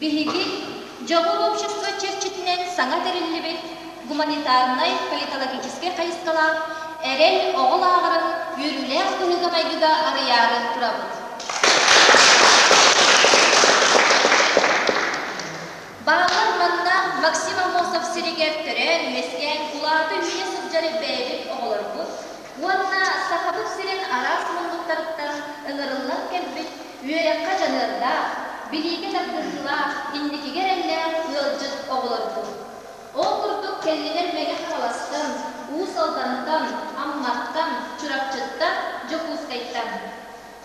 Биһиги Жогор общество черчитинен саңа териллибит гуманитарный политологический кайыскала эрел оғыл ағырын үйрүлер кыһыгамайгыга арыяры турабыт. Бағалар манна Максим Амосов сиригер төрен мескен кулаты үйе сылжары бәйбит оғылыр бұд. Уанна сахабык сирен арас мұндықтарыттан ыңырыллар келбит үйерекқа жанырда билиге тапдырдыла инникигер әлләр ылжыт оғылыр бұд. Ол күрдік келлилер мәге қаластан, уыс алдандан, амматтан, чурапчыттан, жокускайттан.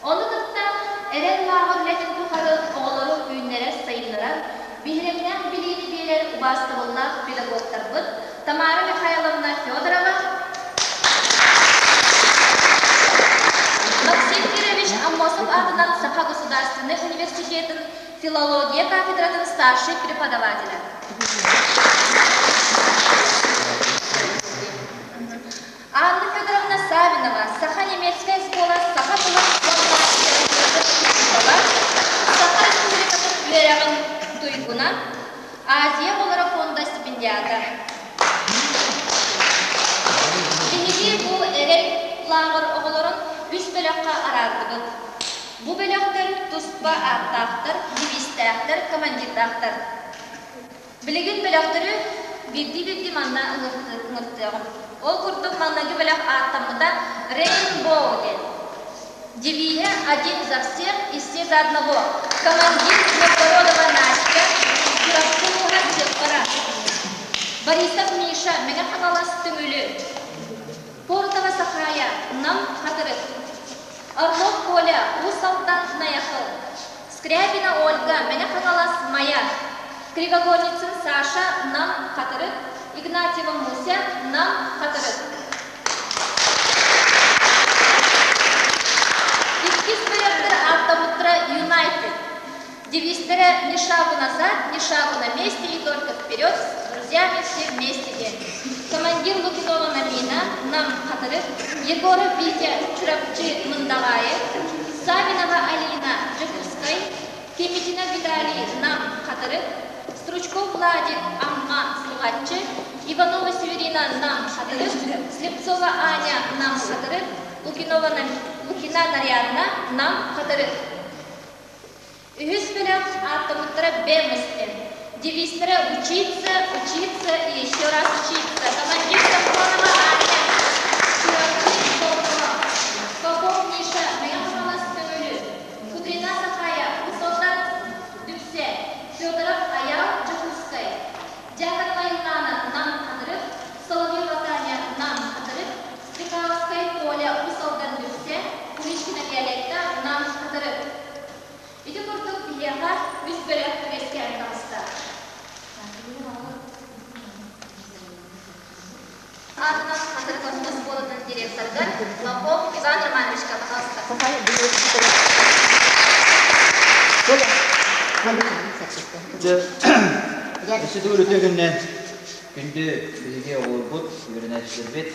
Оны тұттан әрен лағыр ләтін тұқары оғылары үйінлері сайынларан, Бихремнен билини бийлер убастывыллах педагогтар бұд, Тамара Михайловна Федорова, Максим Кирович Амосов атынан Саха государственный университетин филология кафедратын старший преподавателя. Анна Федоровна Савинова, Саха немецкая школа, Саха была Саха республикатын үйерағын Туйгуна, Азия олара фонда стипендиата. Денеге бұл әрел лағыр оғыларын үш бөліққа арардығын. Бұл бөліқтер тұспа аттақтыр, девистақтыр, командиртақтыр. Білеген бөліқтері бірді манна ұңырттығын. Ол күрдік маннағы бөліқ аттамыда Рейнбоу ден. Девия один за всех и все за одного. Командир Международного Настя, Куравцова Сепара. Борисов Миша, Мегафаналас Тюмюлю. Портова Сахая, нам Хатырык. Орлов Коля, Усалдан Наякыл. Скрябина Ольга, Мегафаналас Мая. Кривогорницын Саша, нам Хатырык. Игнатьева Муся, нам Хатырык. Автомутра Юнайтед. Девистера ни шагу назад, ни шагу на месте и только вперед, с друзьями все вместе день. Командир Лукинова Намина, нам Хатырык, Егоров Витя Чурапчи Мандаваев, Савинова Алина Джекурской, Кемитина Виталий, нам Хатырык, Стручков Владик Амма Слугатчи, Иванова Северина, нам Хатырык, Слепцова Аня, нам Хатырык, Лукина Нарьяна, нам Хатырык. Үз білім автоматтары бемістен. Девистері учиться, учиться и еще раз учиться. Командир Сафронова Аня, Чурапчи Солтова, Попов Миша, Мегафалас Тюмюлю, Кудрина Сахая, Усолдан Дюксе, Федоров Аял Джакускай, Дьяконова Илнана, нам Хатырык, Соловьева Таня, нам Хатырык, Стекаловская Коля, Усолдан Дюксе, Куличкина Виолетта, нам Хатырык. Иди курдук бияға үз бөлек күреске айналысты. Атынан Хатырык Осмос болудың директоры Лопов Иван Романовичка, пожалуйста. Эсеті өрітегінен күнді бізге олар бұд, өрін әтшілер бет.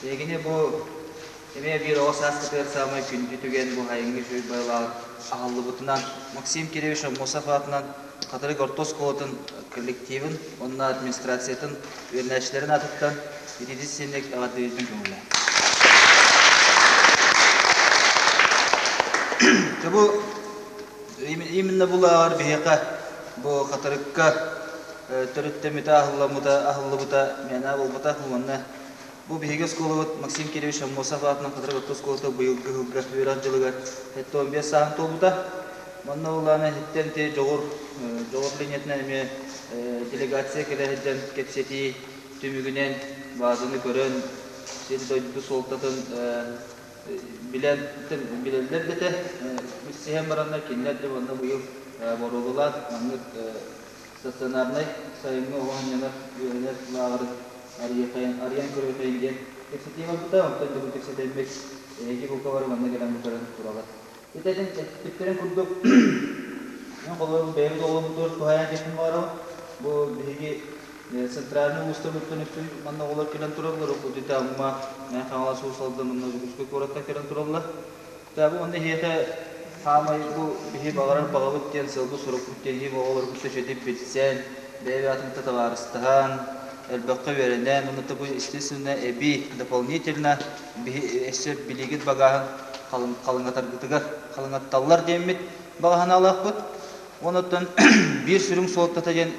Егіне бұл Эме бир осастыкыр самый күнді түген бұл хайыңғы жөй байлағыр ағылы бұтынан Максим Кирович Амосов атынан Хатырык Ортос колотын коллективін, онына администрациятын, өрнәшілерін атыттан едеді сенек ағадыйдың көңілі. Именно бұл ағыр бейеқа бұл Хатырыкка түріттеметі ағылы бұта мәна бұл бұта құлманна. Бұл бейге сколы Максим Кирович Амосов атынан Хатырык Ортос колоты бұйылғы ғылға үйран жылыға 15 сағын толбыта. Манна оланы хеттен те жоғыр линетінен әме делегация келерден кепсети түмігінен базыны көрін, сені дойды солтатын білелдер дете үстіген барандар кенлерді онда бұйыл борулылар, маңыз стационарный сайынғы оған яна үйренер лағырын ариян көрі қайынген кепсети бар бұта, онтан бұл кепсети әмбек еке бұлқа бары манна келен бұқырын туралар. Итәден тептерен күрдік, мен қолы бәйбі доғылы бұтыр тұхаян кешін бары, бұл бейге центральный ұстыр бүттін үптін манна олар келен тұралар, бұл дейті ағыма мен қаңала суы салды мұнна жүгізгі көраттан келен тұралар. Бұл онда хейті Hamay bu bihi bağırar bağıbıt diyen sılgı surukut diyen bağılır bu söşedip bitsen beybi atımta tavarıstıhan elbaqqa verenen onu da bu istesine ebi дополнительно esse biligit bagahın kalıngattallar diyemmet bagahın alaq bud. Ondan bir sürüm soğuttata diyen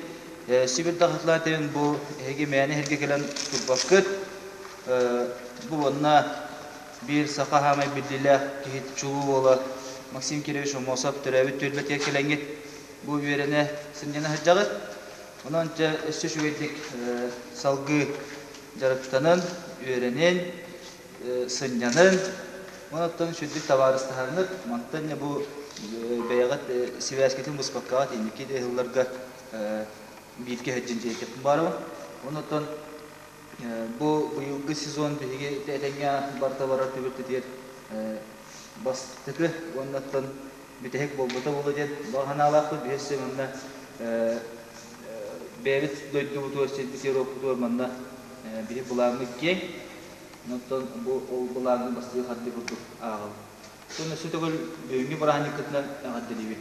Sibir dağıtlar diyen bu hegemeni herge gelen turbakıt bu onunla bir saqa hamay bildiler ki çuluğu ola Maksim Kirevich Mosap Törevit Tölbet Yekelengit bu verene sinjana haccağı. Ondan önce eski şu verdik salgı jarıptanın, öğrenin, sinjanın. Ondan şüddük tavarıstıhanır. Mantan bu beyagat sivasketin muspakkat indiki de hıllarga bilgi haccince eketim var mı? Ondan bu yılgı sezon bir etenge barta varar tübürtü diyer bastıkı ondan bitehek bolbota bolacak bahana alaqı birisi manda bebet doydu bu torset bir roptu manda bir bulanık ki ondan bu bulanık bastı haddi budu ağal sonra sütөгөл böngü barahani kıtna haddi dibi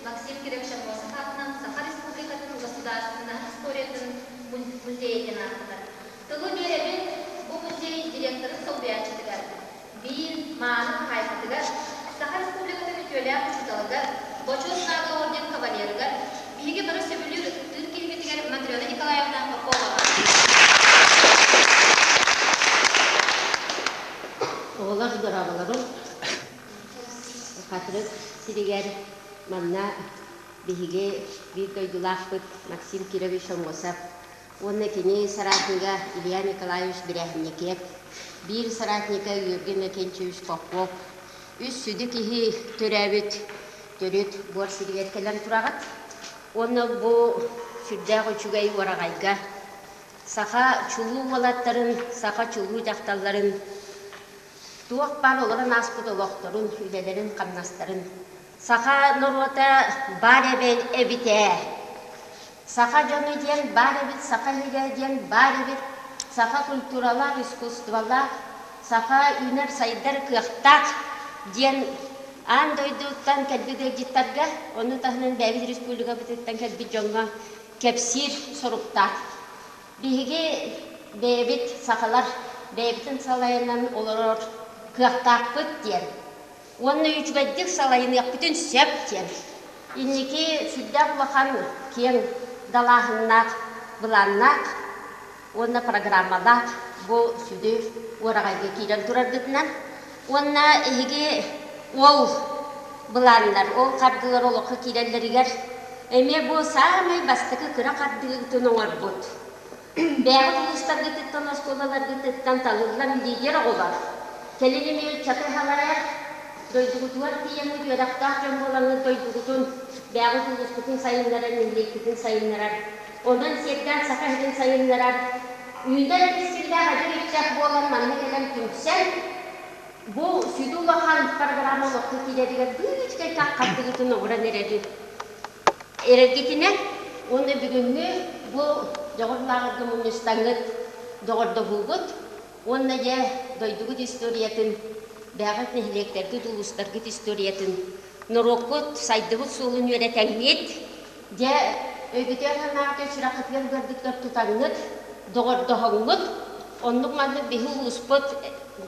Максим Киревич Мосахатның Саха Республикасының государственной историятын музейден аттыр. Тылы беребин бұл музей директоры Солбиячытыгар, бейін мағының хайфатыгар, Саха Республикасының өтөлі ұшыталыгар, Бочуснага орден кавалерыгар, бейге бірі сөбілер үттір келбетігер Матрена Николаевна Попова. Оғылар дұрағыларым, қатырып сирегер манна биһиге бир дойдулаахпыт Максим Кирович Омосов. Онна кини соратника Илья Николаевич Беряхникев, бир соратника Юрген Акенчевич Попов. Үс сүдү кихи төрөт бор сиригер келен турагат. Онна бу сүрдәгы чугай орагайга саха чулуу балаттарын, саха чулуу жакталларын туак бар оларын аспыт олокторун, үлелерин, камнастарын Саха норота баребет эбите. Саха жону диен баребет, саха хиге диен баребет. Саха культуралар, искусствалар, саха үнер сайдар кыхтак диен ан дойдуктан кәлбиге життарга, оны тахнын Бәбит Республика бітеттен кәлби жоңга кепсир соруптак. Биһиге Бәбит сахалар, Бәбитин салайынан олорор кыхтак быт диен. Онны үчбәддік салайын яқпытын сөптен. Иннеке сүддәк лахан кен далахыннақ, бұланнақ, онны программалақ, бұл сүді орағайға кейден тұрардытынан. Онна әйге ол бұланлар, ол қардылар олықы кейденлерігер. Әме бұл самай бастықы күрі қардылығытын оңар бұд. Бәғі тұлыстар гітіттен, осколалар гітіттен талығылан лидер олар. Келінеме чаты халайар, Дойдугутуар тиемі бүйрақтақ жөн болаңыз дойдугутун бәғі тұлыстықын сайынларар, мемлекетін сайынларар. Ондан сеттен сақайдың сайынларар. Үйіндер әкесілді ғажыр етчақ болан манны келен түнсен, бұл сүді ұлақан программа ұлақты кейдерігер бүйткен тақ қаттығытын оғыран әрергетіне. Оны бүгінгі бұл жоғырлағырды мұныстаңыт доғырды бұлғыт. Оны де дойдугут историятын бәғат нәхілектерді дұлыстарғыт историятын нұроккут сайдығыт солын өретәңет де өйгітер ғанағыты шырақытгер көрдіктер тұтаңыт доғырдығыңыт онның маңы бейі ұлыспыт,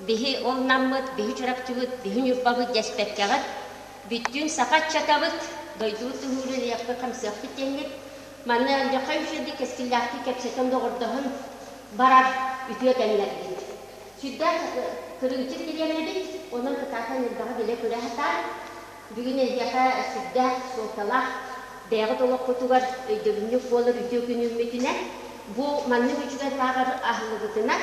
бейі олнамыт, бейі чырақтығыт, бейі нүрбағыт жәспәпкәғыт бүттін сақат чатағыт дойдуғыт тұғыры яқпы қамсықты теңгет маңы әлдіқай үшеді кескілләқті кепсетін доғырдығын барар үтөтәңлерді. Сүддәк кырынчык келемедик, onun kıtatan yıldağı bile köre hatar. Bugün ezyağa südde, soğutalak, Бәғі толық құтығар өйдігінік болыр үтеуін үмметіне. Бұл манны үчігер лағыр ахылығытына.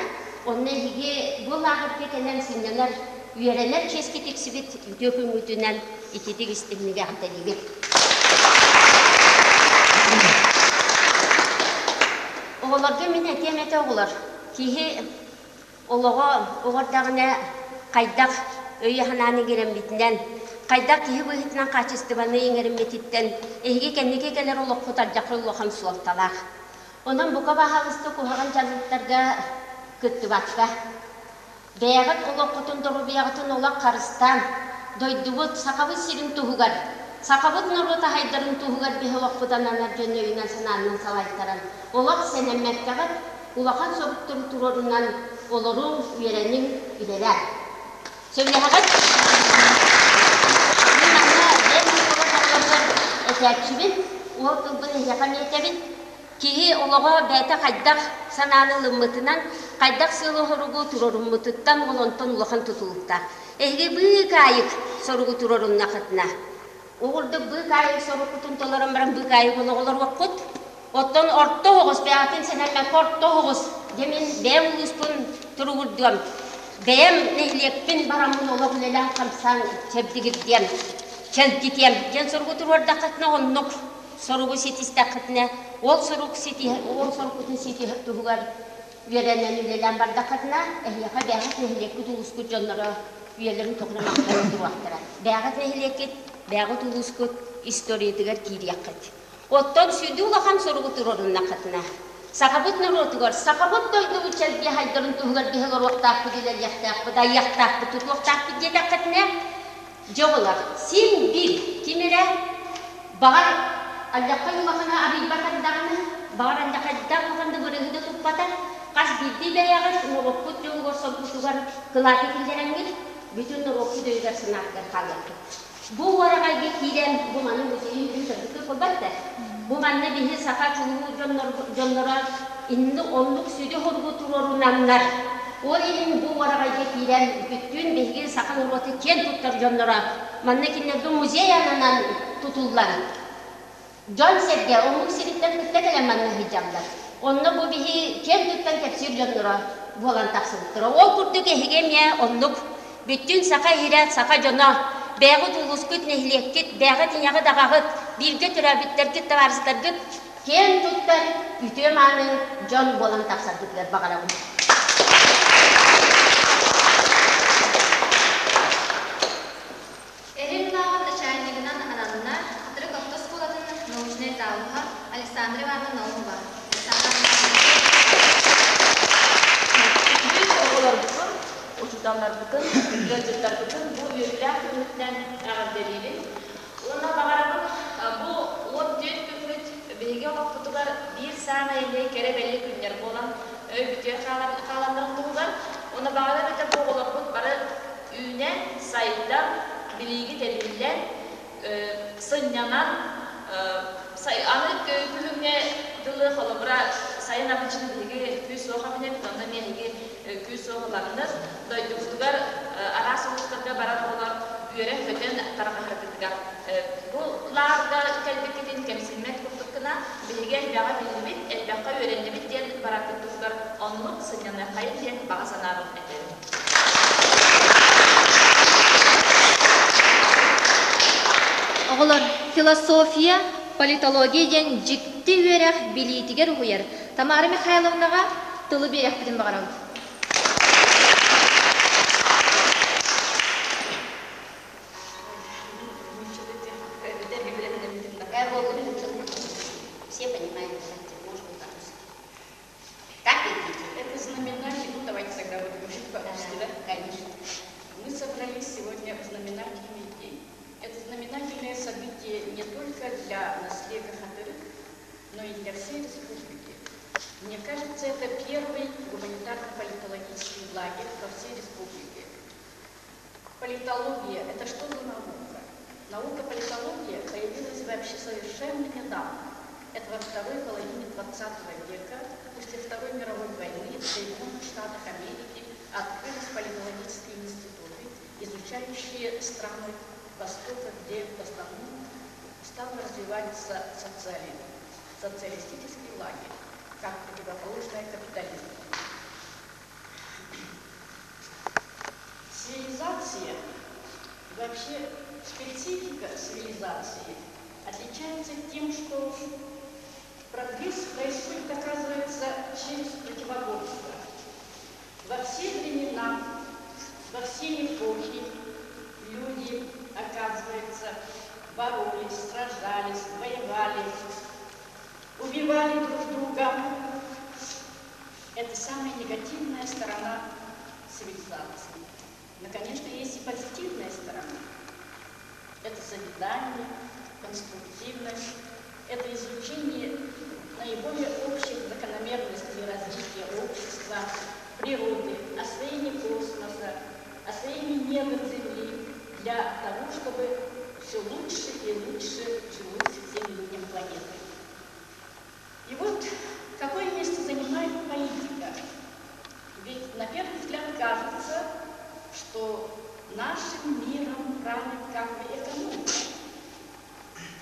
Онна еге бұл лағыр кетелен синянар үйерелер ческе тексібет үтеуін үтінен икетік істігінеге ақталебет. Оғыларды мен әтем әті оғылар. Кейі оғырдағына қайдақ өйі хананы керем бітінен. Қайдақ кейі бұйытынан қачысты баны еңерім бетіттен. Әйге кәнеге кәлер олық құтар жақыр олықын суалталақ. Ondan buka bahalısты kuhagan canlıklarga kıttıbatka. Beyağıt olak kutundoru beyağıtın olak karıstan. Doydubut sakabıt sirin tuhugar. Sakabıt nurgota haydarın tuhugar bihe vakıdan anar jönöğünden sananın salaytaran. Olak senemekkagat, ulakan sorukturu turorundan olorun üyerenin ileler. Söylehagat. Eterçibin, o kılbını yakamiyetebin. Kihi olağa beyte kaydak sananı lımıtınan, kaydak sığlı horugu turorun mıtıttan olonton ulakan tutulukta. Ehge büyük ayık sorugu turorun nakıtına. Oğulda büyük ayık sorukutun tolarım baran büyük ayık olur vakut. Otton orta hoğuz, beyatın senemek orta hoğuz. Demin beyem uluspun turugurdum. Beyem nehliyekpin baramın oğul lelan kamsan çebdigir diyem. Çelgit diyem. Gen sorugu turor dakatına onnuk. Sorugu sitis dakatına. Ol soruk siti, ol sorukutun siti tuhugar. Verenen ülelan bar dakatına. Ehyaka beyat nehliyekpin uluskut jonlara. Üyelerin toklamakları durvaktara. Beyat nehliyekpin, beyat uluskut istoriyetigar kiri yakıt. Otton südü ulakam sorugu turorun nakatına. Sakabut nurotugar, sakabut doydu uçel bir haydarın tuhugar bir helor vaktakı diler yaktakı, da yaktakı, tutluktakı diye dakatına. Joğular, sin bir, kimire, bağır, allakka yulakana abi bakardağına, bağır allakka dağına görevde tutpatar, kas bildi beyağır, nurokut joğular sorugutugar, kılaki kilderengir, bütün nurokut döygar sınavlar kalıktı. Bu varagayga kiren, bu manın müziğin bir tadıkı kolbattır. Bu manna bihi saka çuluğu jonlara indi onluk südü horgu turorunanlar. O ilin bu varagayga kiren, bütün bihi saka nurgoti ken tuttar jonlara. Manna kinlerdu muzey yanınan tutullar. Jon serge, onluk siritten kıttakele manna hicamlar. Onna bu bihi ken tuttan kepsir jonlara bolan taksılıktır. O kurduk ehigemiye onluk. Bütün saka hire, saka jona. Beyğit uluskut nehliyekit, beyğit inyağı dağağıt, bilge türabitlergit, tavarıslargit, ken tuttar, ütüye manı, jon bolan taksardıklar bağırağım. Erin Nağın начальнигынан ананына, Hatırık Otoskolatın научный залыға Александр Ивановна Наумова. Uçudanlar bütün, gözcüler bütün bu üyeler ümitten ağabeyleri. Ona bağırıp bu o dört günlük bilgi vakıtlar bir saniye kere belli günler olan bütün kalanların bulunlar. Ona bağırıp bu olakut bara üne sayıdan bilgi deliller sınyanan anık külüne dılı halabra sayın abicin bilgi küs oğabine bitonda mehigi küs oğalarınız doyduklar arası uçlarga barat olar üyere föten tarafa hareketler. Bularda kelbeketin temsilmet kurtukuna bilgi elbağa bilibit, elbağa öğrenibit diyen barattıklar onluk sınyanlar kayıp diyen bağa sanarım ederim. Oğullar, filosofiya, politologiya den jikti üyerek biliyetiger uyar. Tamara Mikhailovnaga tılı bir yakıtın bağıralım. Все понимают, что можно по-русски. Так идите. Это знаменательно, ну давайте тогда будем учить по-русски, да? Конечно. Мы собрались сегодня в знаменательный день. Это знаменательное событие не только для наследия Хатырых, но и для всей республики. Мне кажется, это первый гуманитарно-политологический лагерь по всей республике. Политология – это что за наука? Наука политология появилась вообще совершенно недавно. Это во второй половине 20 века, после Второй мировой войны в Соединенных Штатах Америки открылись политологические институты, изучающие страны Востока, где в основном стал развиваться социализм, социалистический лагерь, как противоположное капитализму. Цивилизация, вообще специфика цивилизации отличается тем, что прогресс происходит, оказывается, через противоборство. Во все времена, во все эпохи люди, оказывается, боролись, сражались, воевали, убивали друг друга. Это самая негативная сторона цивилизации. Но, конечно, есть и позитивная сторона. Это созидание, конструктивность, это изучение наиболее общих закономерностей развития общества, природы, освоение космоса, освоение недр Земли для того, чтобы все лучше и лучше жилось всем людям планеты. И вот какое место занимает политика? Ведь на первый взгляд кажется, что нашим миром правит как бы экономика,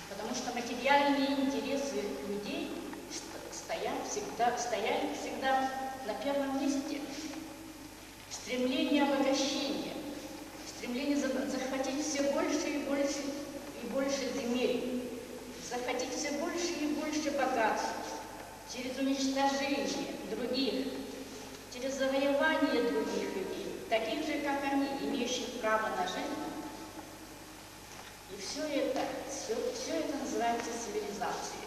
потому что материальные интересы людей стояли всегда на первом месте. Стремление обогащения, стремление захватить все больше и больше и больше земель, захватить все больше и больше богатств через уничтожение других, через завоевание других людей, таких же, как они, имеющих право на жизнь. И все это называется цивилизацией.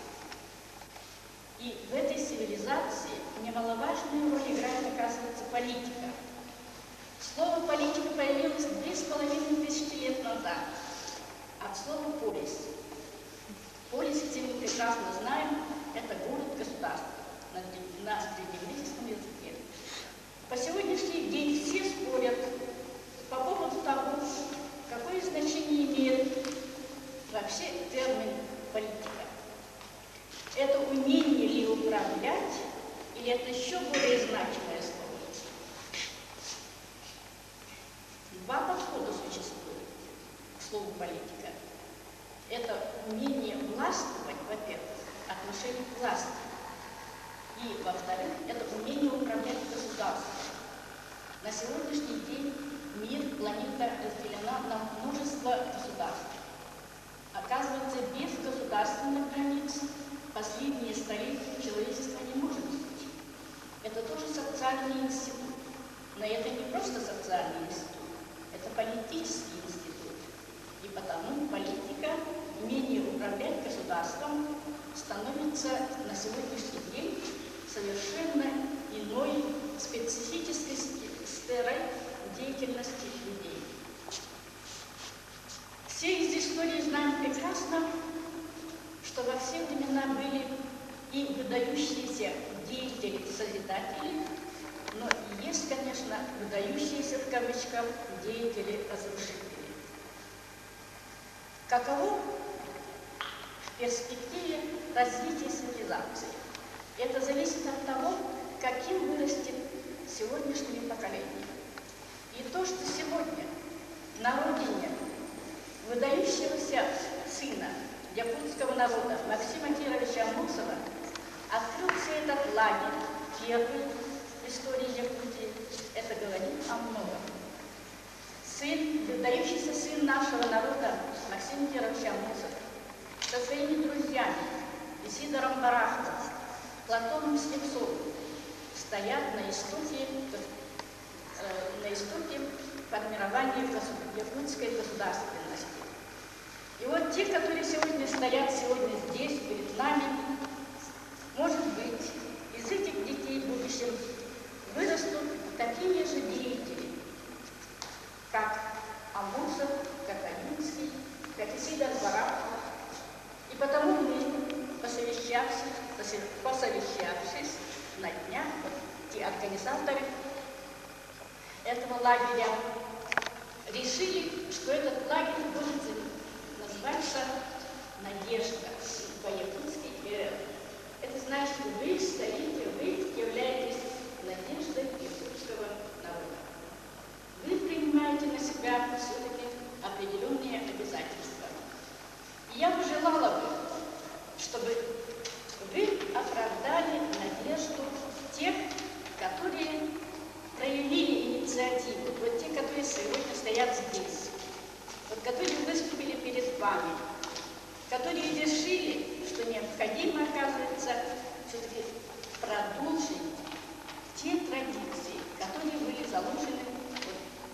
И в этой цивилизации немаловажную роль играет, оказывается, политика. Слово «политика» появилось 2500 лет назад от слова «полис». Полис, все мы прекрасно знаем, это город-государство на древнегреческом языке. По сегодняшний день все спорят по поводу того, какое значение имеет вообще термин «политика». Это умение ли управлять, или это еще более значимое слово? Два подхода существуют к слову «политика». Это умение властвовать, во-первых, отношение к власти. И, во-вторых, это умение управлять государством. На сегодняшний день мир, планета разделена на множество государств. Оказывается, без государственных границ последние столетия человечества не может жить. Это тоже социальный институт. Но это не просто социальный институт, это политический институт. И потому политика, умение управлять государством, становится на сегодняшний день совершенно иной специфической сферой деятельности людей. Все из истории знаем прекрасно, что во все времена были и выдающиеся деятели-созидатели, но и есть, конечно, выдающиеся в кавычках деятели-разрушители. Каково в перспективе развития цивилизации? Это зависит от того, каким вырастет сегодняшнее поколение. И то, что сегодня на родине выдающегося сына якутского народа Максима Кировича Амурсова открылся этот лагерь, первый в истории Якутии, это говорит о многом. Выдающийся сын нашего народа Максим Кирович Амурсов со своими друзьями Исидором Бараховым, Платоном Слепцовым стоят на истоке формирования якутской государственности. И вот те, которые сегодня стоят здесь, перед нами, может быть, из этих детей в будущем вырастут такие же деятели, как Амурсов, как Аюнский, как Исидор Барахов. И потому мы, посовещавшись на днях, вот, те организаторы этого лагеря решили, что этот лагерь будет называться «Надежда» по-якутски. Это значит, вы стоите, вы являетесь надеждой якутского народа. Вы принимаете на себя все-таки определенные обязательства. И я бы желала, чтобы вы оправдали надежду тех, которые проявили инициативу, вот те, которые сегодня стоят здесь, вот, которые выступили перед вами, которые решили, что необходимо, оказывается, все-таки продолжить те традиции, которые были заложены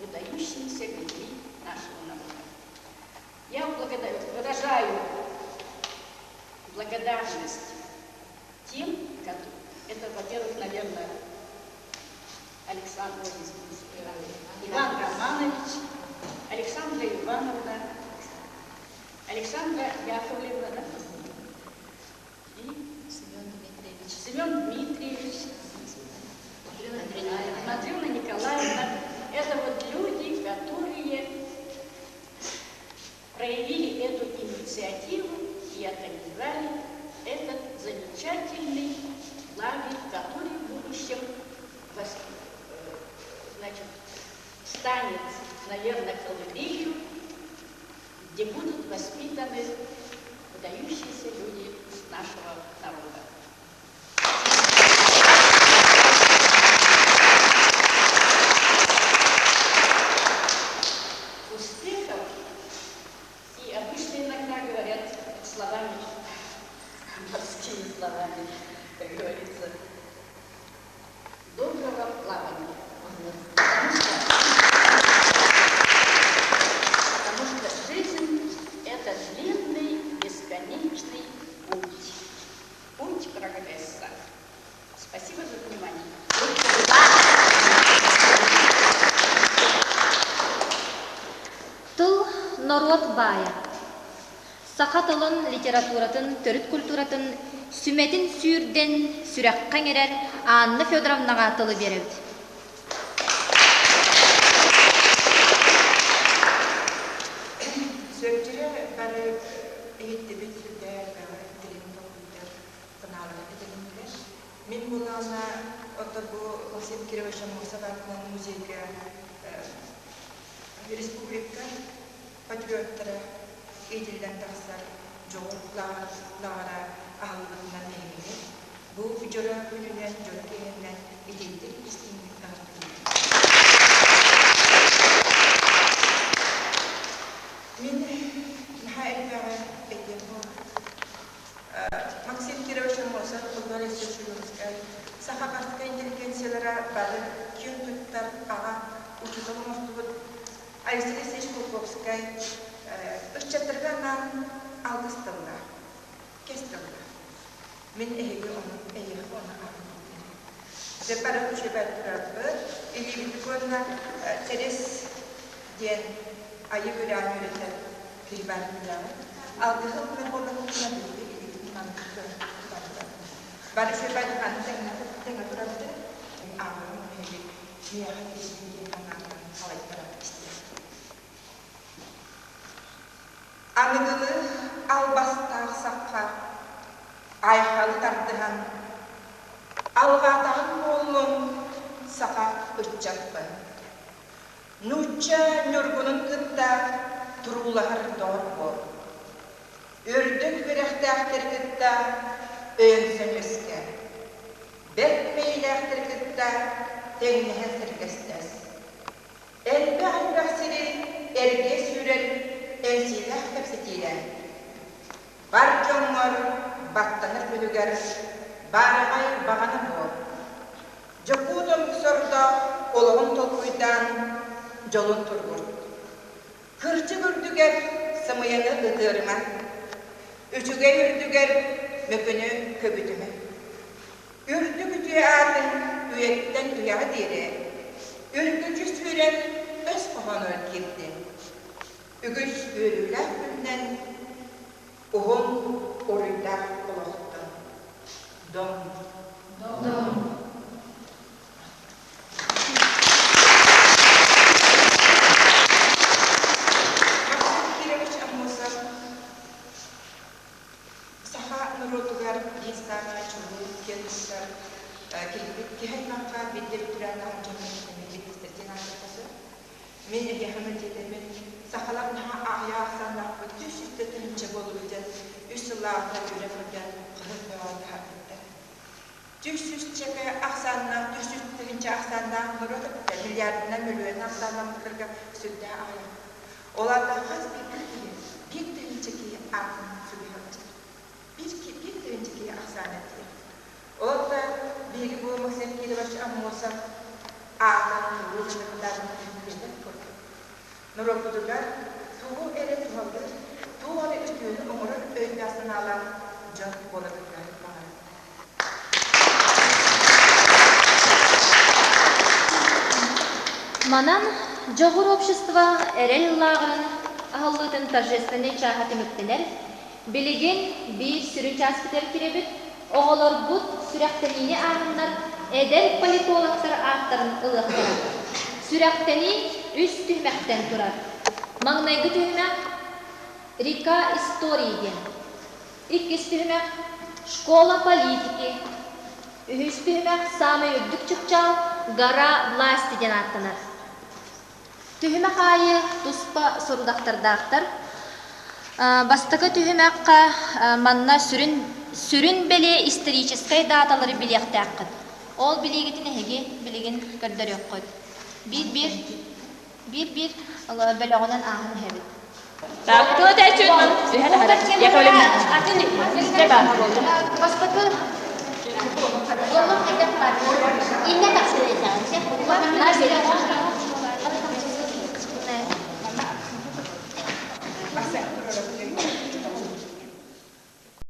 в выдающимися людьми нашего народа. Я выражаю благодарность Это, во-первых, наверное, Иван Романович, Александра Ивановна, Александра Яковлевна, да? И Семен Дмитриевич, Матрена Николаевна. Это вот люди, которые проявили эту инициативу и организовали этот замечательный лагерь, который в будущем станет, наверное, колыбелью, где будут воспитаны выдающиеся люди нашего народа. Успехов, и обычно иногда говорят словами, морскими словами, как говорится, доброго плавания. Потому что жизнь – это длинный, бесконечный путь. Путь прогресса. Спасибо за внимание. Тыл Норот Бая. Сақатылын литературатын, төрүт культуратын, сүметин сүйірден сүрәққан ерер Анна Федоровнаға тылы береді. Сөктері бәрі егетті бетілдер, телемді оқудар, қыналығы бетіліндер. Мен бұлағына отыр бұл Максим Кировича Мосабатының музейге республика патриоттары еділден тақсар жоғыр лағара ағылығынан еңгелер. Бұл жора күнінен, жора кейінен еділдер істеймін ағылығынан. Мен нәхәлбәғі әйден бұл. Максим Кирович Мосаб бұлдар естешіліңізгәй. Сақапастыққа интеллигенциялара бәрі кен тұттар аға ұшытылы мұстығыд. Алексей Сеш Кулковскай ұшчаттырғаннан алғыстылға, кестілға. Мен әйгі оны ағылығын. Зәпәрі үші бәрі тұрарбы, елебіті көріна терес ден айы көрән өретер кірбәрі біләңі. Алғығы мен болғанына білді елебіті маңызды тұрарбы. Бәрі үші бәрі тәңі тұрарбы, ағылығын әйгі мияға кесінден аңағын қалайттara істер. Анығылы албастағы саққа айқалы тартыған, алғатағын болуын сақа үтчатпын. Нуча нүргінің күтті тұрулағыр дор бол. Үрдік біріқті әқтір күтті өңсін өске. Бәтмейлі әқтір күтті теңнеғін сіргістес. Әлбі айбақ сірін әрге сүрін Энсилах кепсетилен. Бар жоңор баттаныр бүлігер, барағай бағаны бол. Жокудым сорда олығын толкуйдан жолын тұрғыр. Кырчы күрдігер сымыяны ұдырыма. Үчіге үрдігер мүкіні көбітіме. Үрді күтіе атын үйеттен ұяға дере. Үргүчі сүрен өз қоғаны келді. Үгіш өрілер күннен ұғын орыйдар олықтың. Дом. Максим Кирович Амосов саха нұротығар естана чүлі келістер келбет кехайнаққа беттер түрәні амжамын мемлекеттерден аңыртасы. Мен әйяхымын дедемін сақаларына ағия ақсанлақ бүті сүтті түнінші болу өден үш сылағына үйренілген қырық бәуалды хақытты. Түшсүстчеге ақсанна, түшсүстігінші ақсанна нұротыпты миллиардына миллион ақсанна мұқырға сүлді ағия. Оларда қаз бір түнчеге ағын сүлі хақытты. Bir önceki aksaneti. Orada bilgi bu Maksim Kирович Амосов ağdan nurulunu kadar mümkünlerden kurdu. Nurokudular, tuğu ere tuğaldı, tuğanı üstünü umurun öykasını alan can olabildiler bana. Манан жоғыр общество эрел лагын ахыллытын торжественный чахаты мүктенер, билеген бир сүрін часпитер керебит, оғылар бұд сүрәқтеніне ағыннар, эдер политологтар ақтарын ылықтар. Сүрәқтені үс түймәктен тұрар. Маңнайғы түймәк река истории. Иккес түймәк школа политики. Үхіс түймәк самый үддік чықчал гара власти ден аттанар. Түймәк айы туспа сорудақтардақтар. Бастықы түймәкқа манна сүрін беле историческай даталары білеқті аққыд. Ол білегетін әге білеген көрдір өққыд. Bir bölüğünden ahını hevit. Кто-то чуть-чуть. Я говорю, Başka onun hedef var. İnne kapsülü